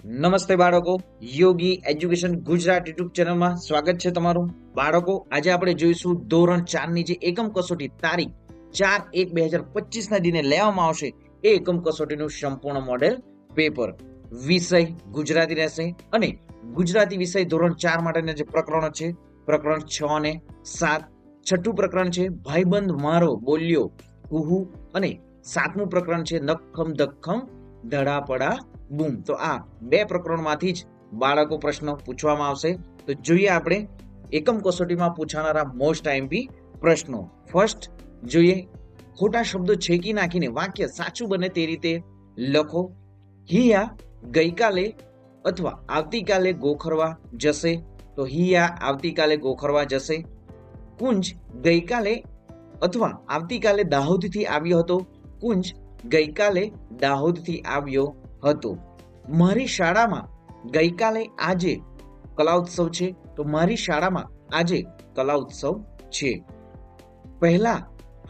નમસ્તે બાળકો, યોગી education Gujarat YouTube ચેનલમાં સ્વાગત છે તમારું. બાળકો, આજે આપણે જોઈશું ધોરણ 4 ની જે એકમ કસોટી તારીખ 4/1/2025 ના દિને લેવામાં આવશે એ એકમ કસોટીનું સંપૂર્ણ મોડેલ પેપર. વિષય ગુજરાતી રહેશે અને ગુજરાતી વિષય ધોરણ 4 માટેના જે પ્રકરણો છે, પ્રકરણ 6 અને 7. છઠ્ઠું પ્રકરણ છે ભાઈબંધ મારો બોલ્યો કુહુ અને સાતમું પ્રકરણ છે નખમ દખમ ધડાપડા બૂમ. તો આ બે પ્રકરણમાંથી જ બાળકો પ્રશ્નો પૂછવામાં આવશે. તો જોઈએ આપણે એકમ કસોટીમાં પૂછાનારા મોસ્ટ આઈએમપી પ્રશ્નો. ફર્સ્ટ જોઈએ, ખોટા શબ્દો છેકી નાખીને વાક્ય સાચું બને તે રીતે લખો. હિયા ગઈકાલે અથવા આવતીકાલે ગોખરવા જશે. તો હિયા આવતીકાલે ગોખરવા જશે. કુંજ ગઈકાલે અથવા આવતીકાલે દાહોદથી આવ્યો હતો. કુંજ ગઈકાલે દાહોદથી આવ્યો હતો. મારી શાળામાં ગઈકાલે આજે કલા ઉત્સવ છે. તો મારી શાળામાં આજે કલા ઉત્સવ છે. પહેલા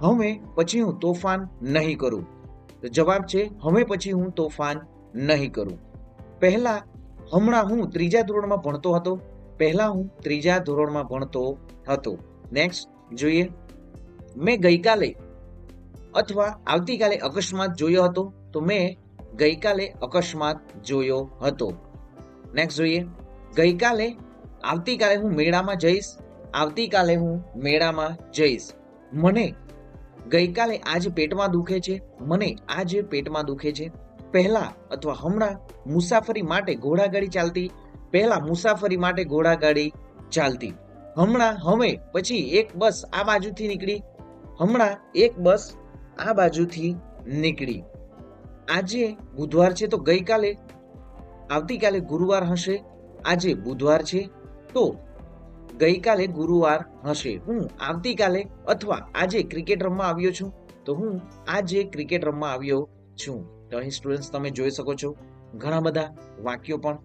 હવે પછી હું તોફાન નહીં કરું. તો જવાબ છે હવે પછી હું તોફાન નહીં કરું. પહેલા હમણાં હું ત્રીજા ધોરણમાં ભણતો હતો. પહેલા હું ત્રીજા ધોરણમાં ભણતો હતો. નેક્સ્ટ જોઈએ, મેં ગઈકાલે અથવા આવતીકાલે અકસ્માત જોયો હતો. તો મેં ગઈકાલે અકસ્માત જોયો હતો. નેક્સ્ટ જોઈએ, ગઈકાલે આવતીકાલે હું મેળામાં જઈશ. આવતીકાલે હું મેળામાં જઈશ. મને ગઈકાલે આજે પેટમાં દુખે છે. મને આજે પેટમાં દુખે છે. પહેલા અથવા હમણાં મુસાફરી માટે ઘોડાગાડી ચાલતી. પહેલા મુસાફરી માટે ઘોડાગાડી ચાલતી. હમણાં હવે પછી એક બસ આ બાજુથી નીકળી. હમણાં એક બસ આ બાજુથી નીકળી. આજે બુધવાર છે તો ગઈકાલે આવતીકાલે ગુરુવાર હશે. આજે બુધવાર છે તો ગઈકાલે ગુરુવાર હશે. હું આવતીકાલે અથવા આજે ક્રિકેટ રમવા આવ્યો છું. તો હું આજે ક્રિકેટ રમવા આવ્યો છું. તો અહીં સ્ટુડન્ટ્સ તમે જોઈ શકો છો ઘણા બધા વાક્યો પણ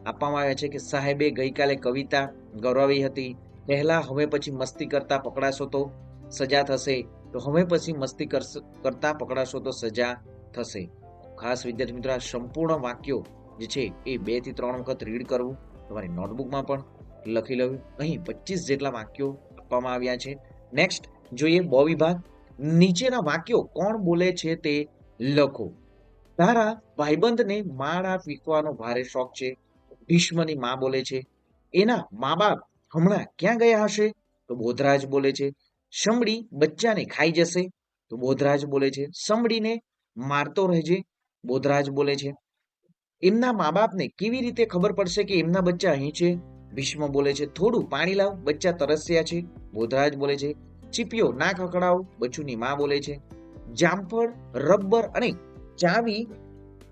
આપવામાં આવ્યા છે કે સાહેબે ગઈકાલે કવિતા ગૌરવી હતી. પહેલા હવે પછી મસ્તી કરતા પકડાશો તો સજા થશે. તો હવે પછી મસ્તી કરતા પકડાશો તો સજા થશે. ખાસ વિદ્યાર્થી મિત્રો, આ સંપૂર્ણ વાક્યો જે છે એ 2 થી 3 વખત રીડ કરવું. તમારી નોટબુકમાં પણ લખી લેવું. અહીં 25 જેટલા વાક્યો આપવામાં આવ્યા છે. નેક્સ્ટ જોઈએ, બ વિભાગ. નીચેના વાક્યો કોણ બોલે છે તે લખો. તારા ભાઈબંધને માળા ફીકવાનો ભારે શોખ છે. ભીષ્મની માં બોલે છે. એના મા બાપ હમણાં ક્યાં ગયા હશે? તો બોધરાજ બોલે છે. સમડી બચ્ચાને ખાઈ જશે. તો બોધરાજ બોલે છે. સમડીને મારતો રહેજે. બોધરાજ બોલે છે. એમના મા બાપને કેવી રીતે ખબર પડશે કે એમના બચ્ચા અહીં છે? ભીષ્મ બોલે છે. થોડું પાણી લાવ, બચ્ચા તરસ્યા છે. બોધરાજ બોલે છે. ચીપિયો ના ખકડાવ, બચ્ચુની માં બોલે છે. જામફળ, રબર અને ચાવી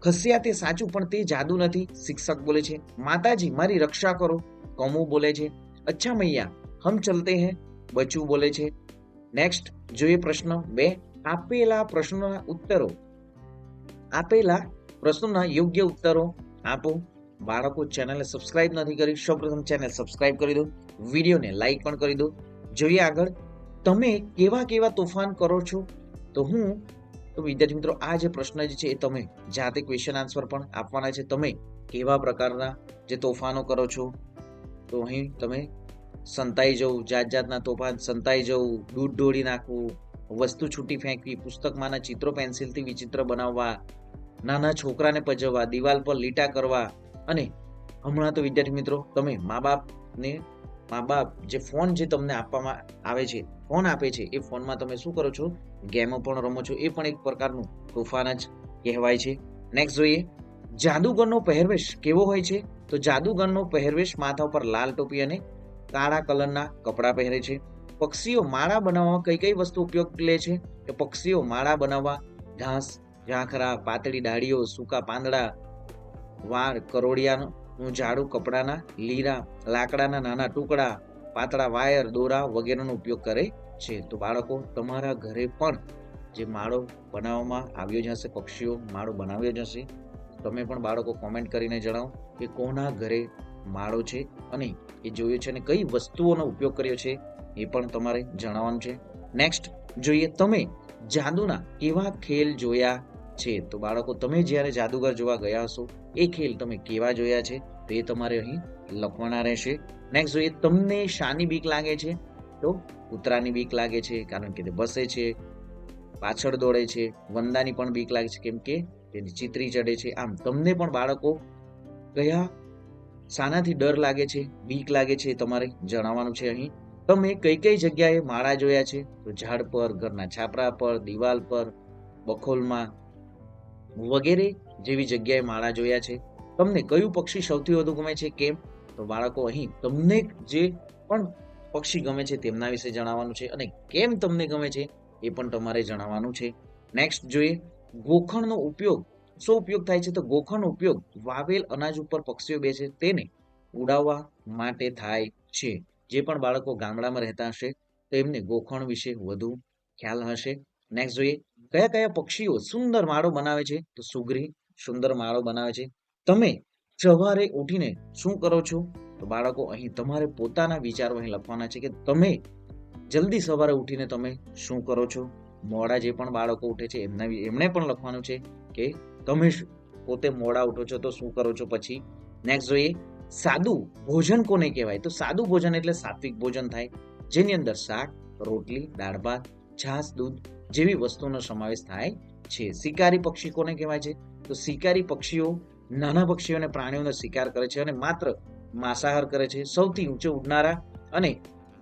ખસ્યા તે સાચું પણ તે જાદુ નથી. શિક્ષક બોલે છે. માતાજી મારી રક્ષા કરો. કમુ બોલે છે. અચ્છા મૈયા હમ ચલતે હૈ. બચ્ચુ બોલે છે. નેક્સ્ટ જોઈએ પ્રશ્ન 2. આપેલા પ્રશ્નોના ઉત્તરો. આપેલા પ્રશ્નોના યોગ્ય ઉત્તરો આપો. બાળકો, ચેનલને સબસ્ક્રાઇબ નથી કરી, સૌપ્રથમ ચેનલ સબસ્ક્રાઇબ કરી દો. વિડીયોને લાઈક પણ કરી દો. જોઈએ આગળ, તમે કેવા કેવા તોફાન કરો છો? તો વિદ્યાર્થી મિત્રો, આ જે પ્રશ્ન જે છે એ તમે જાતે ક્વેશ્ચન આન્સર પણ આપવાના છે. તમે કેવા પ્રકારના જે તોફાનો કરો છો? તો અહીં તમે સંતાઈ જવું, જાત જાતના તોફાન, સંતાઈ જવું, દૂધ ઢોળી નાખવું, વસ્તુ છૂટી ફેંકવી, પુસ્તકમાંના ચિત્રો પેન્સિલથી વિચિત્ર બનાવવા, નાના છોકરાને પજવવા, દિવાલ પર લીટા કરવા. અને હમણાં તો વિદ્યાર્થી મિત્રો, તમે મા બાપ જે ફોન જે તમને આપવામાં આવે છે, ફોન આપે છે, એ ફોનમાં તમે શું કરો છો? ગેમો પણ રમો છો. એ પણ એક પ્રકારનું તોફાન જ કહેવાય છે. નેક્સ્ટ જોઈએ, જાદુગરનો પહેરવેશ કેવો હોય છે? તો જાદુગરનો પહેરવેશ માથા ઉપર લાલ ટોપી અને કાળા કલરના કપડાં પહેરે છે. પક્ષીઓ માળા બનાવવા કઈ કઈ વસ્તુ ઉપયોગ લે છે? કે પક્ષીઓ માળા બનાવવા ઘાસ, ઝાંખરા, પાતળી ડાળીઓ, સૂકા પાંદડા, વાળ, કરોડિયાનું ઝાડું, કપડાના લીરા, લાકડાના નાના ટુકડા, પાતળા વાયર, દોરા વગેરેનો ઉપયોગ કરે છે. તો બાળકો, તમારા ઘરે પણ જે માળો બનાવવામાં આવ્યો જ હશે, પક્ષીઓ માળો બનાવ્યો જ હશે. તમે પણ બાળકો કોમેન્ટ કરીને જણાવો કે કોના ઘરે માળો છે અને એ જોયો છે અને કઈ વસ્તુઓનો ઉપયોગ કર્યો છે, એ પણ તમારે જણાવવાનું છે. નેક્સ્ટ જોઈએ, તમે જાદુના કેવા ખેલ જોયા છે. તો બાળકો તમે જ્યારે જાદુગર જોવા ગયા હશો એ ખેલ તમે કેવા જોયા છે તો એ તમારે અહીં લખવાના રહેશે. નેક્સ્ટ જોઈએ, તમને શાની બીક લાગે છે? તો કૂતરાની બીક લાગે છે કારણ કે તે બસે છે, પાછળ દોડે છે. વંદાની પણ બીક લાગે છે કેમ કે તેની ચીતરી ચડે છે. આમ તમને પણ બાળકો કયા શાનાથી ડર લાગે છે, બીક લાગે છે એ તમારે જણાવવાનું છે. અહીં તમે કઈ કઈ જગ્યાએ માળા જોયા છે? તો ઝાડ પર, ઘરના છાપરા પર, દિવાલ પર, બખોલમાં વગેરે જેવી જગ્યાએ માળા જોયા છે. તમને કયું પક્ષી સૌથી વધુ ગમે છે, કેમ? તો બાળકો અહીં તમને જે પણ પક્ષી ગમે છે તેમના વિશે જણાવવાનું છે અને કેમ તમને ગમે છે એ પણ તમારે જણાવવાનું છે. નેક્સ્ટ જોઈએ, ગોખણનો ઉપયોગ શું ઉપયોગ થાય છે? તો ગોખણનો ઉપયોગ વાવેલ અનાજ ઉપર પક્ષીઓ બેસે તેને ઉડાવવા માટે થાય છે. જે પણ બાળકો ગામડામાં રહેતા હશે તો એમને ગોખણ વિશે વધુ ખ્યાલ હશે. નેક્સ્ટ જોઈએ, કયા કયા પક્ષીઓ સુંદર માળો બનાવે છે? તો સુગ્રી સુંદર માળો બનાવે છે. તમે સવારે ઉઠીને શું કરો છો? તો બાળકો અહીં તમારે પોતાના વિચારો અહીં લખવાના છે કે તમે જલ્દી સવારે ઉઠીને તમે શું કરો છો. મોડા જે પણ બાળકો ઉઠે છે એમણે પણ લખવાનું છે કે તમે પોતે મોડા ઉઠો છો તો શું કરો છો પછી. નેક્સ્ટ જોઈએ, સાદું ભોજન કોને કહેવાય? તો સાદું ભોજન એટલે સાત્વિક ભોજન થાય જેની અંદર શાક, રોટલી, દાળ ભાત, છાશ, દૂધ જેવી વસ્તુનો સમાવેશ થાય છે. શિકારી પક્ષી કોને કહેવાય છે? તો શિકારી પક્ષીઓ નાના પક્ષીઓ અને પ્રાણીઓનો શિકાર કરે છે અને માત્ર માંસાહાર કરે છે. સૌથી ઊંચે ઉડનારા અને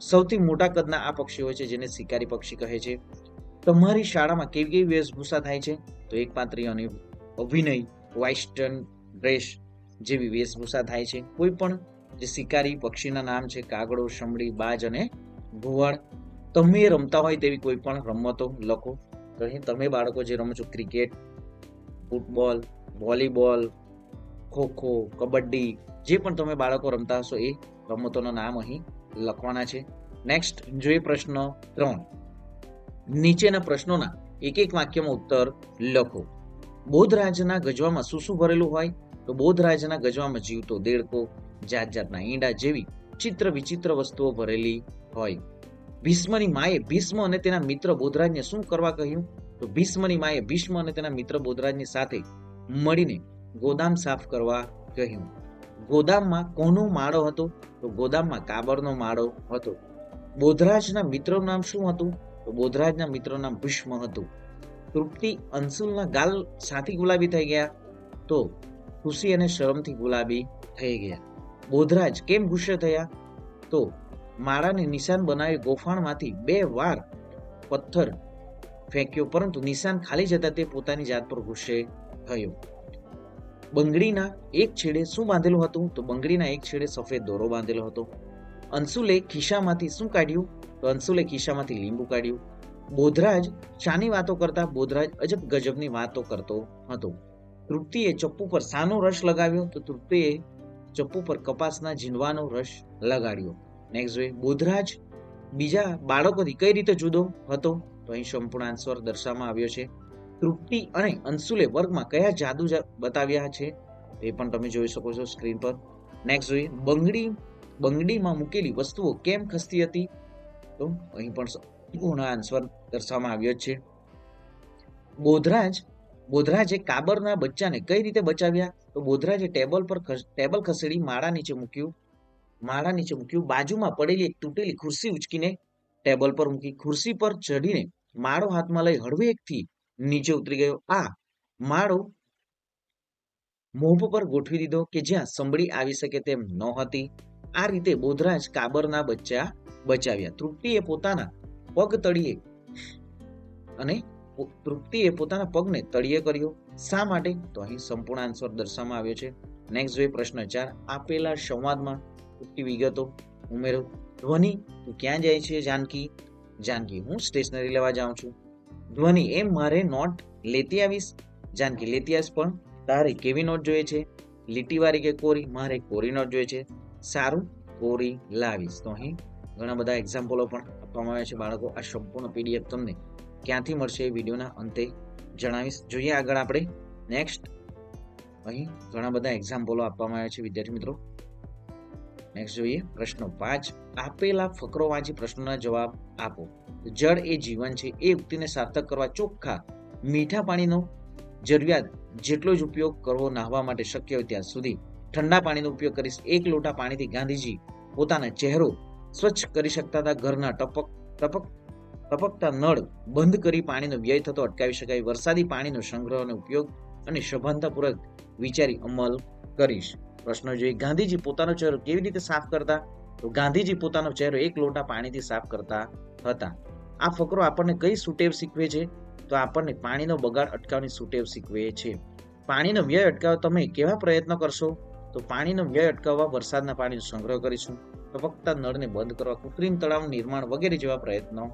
સૌથી મોટા કદના આ પક્ષી હોય છે જેને શિકારી પક્ષી કહે છે. તમારી શાળામાં કેવી કેવી વેશભૂષા થાય છે? તો એકપાત્રીય અને અભિનય, વેસ્ટર્ન ડ્રેસ જેવી વેશભૂષા થાય છે. કોઈ પણ જે શિકારી પક્ષીના નામ છે કાગડો, શમડી, બાજ અને ઘુવડ. તમે રમતા હોય તેવી કોઈ પણ રમતો લખો. તો અહીં તમે બાળકો જે રમો છો cricket, football, volleyball, kho kho, kabaddi જે પણ તમે બાળકો રમતા હશો એ રમતોના નામ અહીં લખવાના છે. નેક્સ્ટ જોઈએ પ્રશ્ન 3. નીચેના પ્રશ્નોના એક એક વાક્યમાં ઉત્તર લખો. બોધરાજના ગજવામાં શું શું ભરેલું હોય? તો બોધરાજના ગજવામાં જીવતો દેડકો, જાત જાતના ઈંડા જેવી ચિત્ર વિચિત્ર વસ્તુઓ ભરેલી હોય. ભીષ્મની માએ ભીષ્મ અને તેના મિત્ર બોધરાજને શું કરવા કહ્યું? તો ભીષ્મની માએ ભીષ્મ અને તેના મિત્ર બોધરાજની સાથે મળીને ગોદામ સાફ કરવા કહ્યું. ગોદામમાં કોનો માળો હતો? તો ગોદામમાં કાબરનો માળો હતો. બોધરાજના મિત્રનું નામ શું હતું? તો બોધરાજના મિત્રનું નામ ભીષ્મ હતું. તૃપ્તિ અંશુલના ગાલ સાથી ગુલાબી થઈ ગયા તો ખુશી અને શરમથી ગુલાબી થઈ ગયા. બોધરાજ કેમ ગુસ્સે થયા? તો માળાને નિશાન બનાવી ગોફાણમાંથી 2 વાર પથ્થર ફેંક્યો પરંતુ નિશાન ખાલી જતા તે પોતાની જાત પર ગુસ્સે થયો. બંગડીના એક છેડે શું બાંધેલું હતું? તો બંગડીના એક છેડે સફેદ દોરો બાંધેલો હતો. અંશુલે ખિસ્સામાંથી શું કાઢ્યું? તો અંશુલે ખિસ્સામાંથી લીંબુ કાઢ્યું. બોધરાજ શાની વાતો કરતા? બોધરાજ અજબ ગજબની વાતો કરતો હતો. તૃપ્તિએ ચપ્પુ પર શાનો રસ લગાવ્યો? તો તૃપ્તિએ ચપ્પુ પર કપાસના ઝીંડવાનો રસ લગાડ્યો. નેક્સ્ટ જોઈએ, બોધરાજ બીજા બાળકોથી કઈ રીતે જુદો હતો? તો અહીં સંપૂર્ણ આન્સર દર્શાવવામાં આવ્યો છે. તૃપ્તિ અને અંશુલે વર્ગમાં કયા જાદુ બતાવ્યા છે એ પણ તમે જોઈ શકો છો સ્ક્રીન પર. નેક્સ્ટ જોઈએ, બંગડીમાં મૂકેલી વસ્તુઓ કેમ ખસતી હતી? તો અહીં પણ સંપૂર્ણ આન્સર દર્શાવવામાં આવ્યો છે. બોધરાજે કાબરના બચ્ચાને કઈ રીતે બચાવ્યા? તો બોધરાજે ટેબલ ખસેડી માળા નીચે મૂક્યું. બાજુમાં પડેલી એક તૂટેલી ખુરશી ઉચકીને ટેબલ પર મૂકી. ખુરશી પર ચડીને માળો હાથમાં લઈ હળવેકથી નીચે ઉતરી ગયો. આ માળો મોભ પર ગોઠવી દીધો કે જ્યાં સંભળી આવી શકે તેમ ન હતી. આ રીતે બોધરાજ કાબરના બચ્ચા બચાવ્યા. તૃપ્તિએ પોતાના પગને તળિયે કર્યો. શા માટે? તો અહીં સંપૂર્ણ આન્સર દર્શાવવામાં આવ્યો છે. નેક્સ્ટ જોઈએ પ્રશ્ન 4. આપેલા સંવાદમાં પૂરતી વિગતો ઉમેરો. ધ્વનિ, તું ક્યાં જાય છે? જાનકી, હું સ્ટેશનરી લેવા જાઉં છું. ધ્વનિ, એમ મારે નોટ લેતી આવીશ? જાનકી, લેતી આવીશ પણ તારે કેવી નોટ જોઈએ છે? લીટીવાળી કે કોરી? મારે કોરી નોટ જોઈએ છે. સારું, કોરી લાવીશ. તો અહીં ઘણા બધા એક્ઝામ્પલો પણ આપવામાં આવ્યા છે બાળકો. આ સંપૂર્ણ પીડીએફ તમને ક્યાંથી મળશે એ વિડીયોના અંતે જણાવીશ. જોઈએ આગળ આપણે નેક્સ્ટ. અહીં ઘણા બધા એક્ઝામ્પલો આપવામાં આવ્યા છે વિદ્યાર્થી મિત્રો. નેક્સ્ટ જોઈએ પ્રશ્ન 5. આપેલા ફકરો વાંચી પ્રશ્નોના જવાબ આપો. જળ એ જીવન છે એ ઉક્તિને સાર્થક કરવા ચોખ્ખા મીઠા પાણીનો જરૂરિયાત જેટલો જ ઉપયોગ કરવો નાહવા માટે શક્ય હોય ત્યાં સુધી ઠંડા પાણીનો ઉપયોગ કરીશ. 1 લોટા પાણીથી ગાંધીજી પોતાનો ચહેરો સ્વચ્છ કરી શકતા હતા. ઘરના ટપકતા નળ બંધ કરી પાણીનો વ્યય થતો અટકાવી શકાય. વરસાદી પાણીનો સંગ્રહ અને ઉપયોગ અને સભાનતાપૂર્વક વિચારી અમલ કરીશ. પ્રશ્નો જોઈએ. ગાંધીજી પોતાનો ચહેરો કેવી રીતે સાફ કરતા? તો ગાંધીજી પોતાનો ચહેરો 1 લોટા પાણીથી સાફ કરતા હતા. આ ફકરો આપણને કઈ સુટેવ શીખવે છે? તો આપણને પાણીનો બગાડ અટકાવવાની સુટેવ શીખવે છે. પાણીનો વ્યય અટકાવવા તમે કેવા પ્રયત્નો કરશો? તો પાણીનો વ્યય અટકાવવા વરસાદના પાણીનો સંગ્રહ કરીશું, ટપકતા નળને બંધ કરવા, કૃત્રિમ તળાવનું નિર્માણ વગેરે જેવા પ્રયત્નો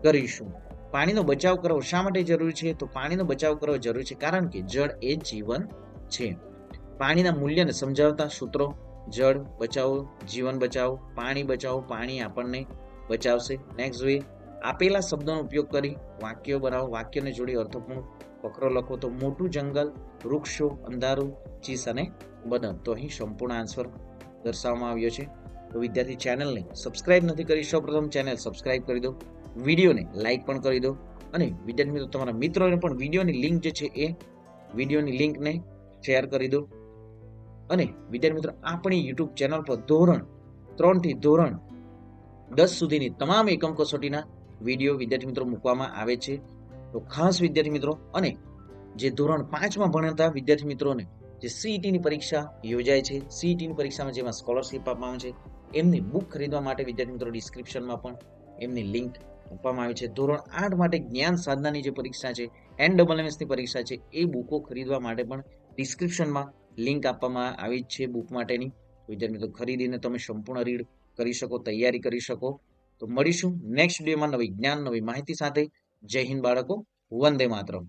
કરીશું. પાણીનો બચાવ કરવો શા માટે જરૂરી છે? તો પાણીનો બચાવ કરવો જરૂરી છે કારણ કે જળ એ જીવન છે. પાણીના મૂલ્યને સમજાવતા સૂત્રો: જળ બચાવો, જીવન બચાવો, પાણી બચાવો, પાણી આપણને બચાવશે. નેક્સ્ટ જોઈએ. આપેલા શબ્દોનો ઉપયોગ કરી વાક્યો બનાવો. વાક્યને જોડી અર્થપૂર્ણ ફકરો લખો. તો મોટું જંગલ, વૃક્ષો, અંધારું, ચીસ અને બદન. તો અહીં સંપૂર્ણ આન્સર દર્શાવવામાં આવ્યો છે. તો વિદ્યાર્થી ચેનલને સબસ્ક્રાઇબ નથી કરી, સૌપ્રથમ ચેનલ સબસ્ક્રાઇબ કરી દો, વિડીયોને લાઈક પણ કરી દો અને વિદ્યાર્થી મિત્રો તમારા મિત્રોને પણ વિડીયોની લિંક જે છે એ વિડીયોની લિંકને શેર કરી દો. અને વિદ્યાર્થી મિત્રો આપણી યુટ્યુબ ચેનલ પર ધોરણ 3 થી ધોરણ 10 સુધીની તમામ એકમ કસોટીના વિડીયો વિદ્યાર્થી મિત્રો મૂકવામાં આવે છે. તો ખાસ વિદ્યાર્થી મિત્રો અને જે ધોરણ 5માં ભણતા વિદ્યાર્થી મિત્રોને જે સીઈટીની પરીક્ષા યોજાય છે, સીઈટીની પરીક્ષામાં જેમાં સ્કોલરશિપ આપવામાં આવે છે, એમની બુક ખરીદવા માટે વિદ્યાર્થી મિત્રો ડિસ્ક્રિપ્શનમાં પણ એમની લિંક આપવામાં આવી છે. ધોરણ 8 માટે જ્ઞાન સાધનાની જે પરીક્ષા છે, NMMSની પરીક્ષા છે, એ બુકો ખરીદવા માટે પણ ડિસ્ક્રિપ્શનમાં લિંક આપવામાં આવી છે બુક માટેની. વિદ્યાર્થી મિત્રો ખરીદીને તમે સંપૂર્ણ રીડ કરી શકો, તૈયારી કરી શકો. તો મળીશું નેક્સ્ટ વિડીયોમાં નવી જ્ઞાન, નવી માહિતી સાથે. જય હિન્દ બાળકો, વંદે માતરમ.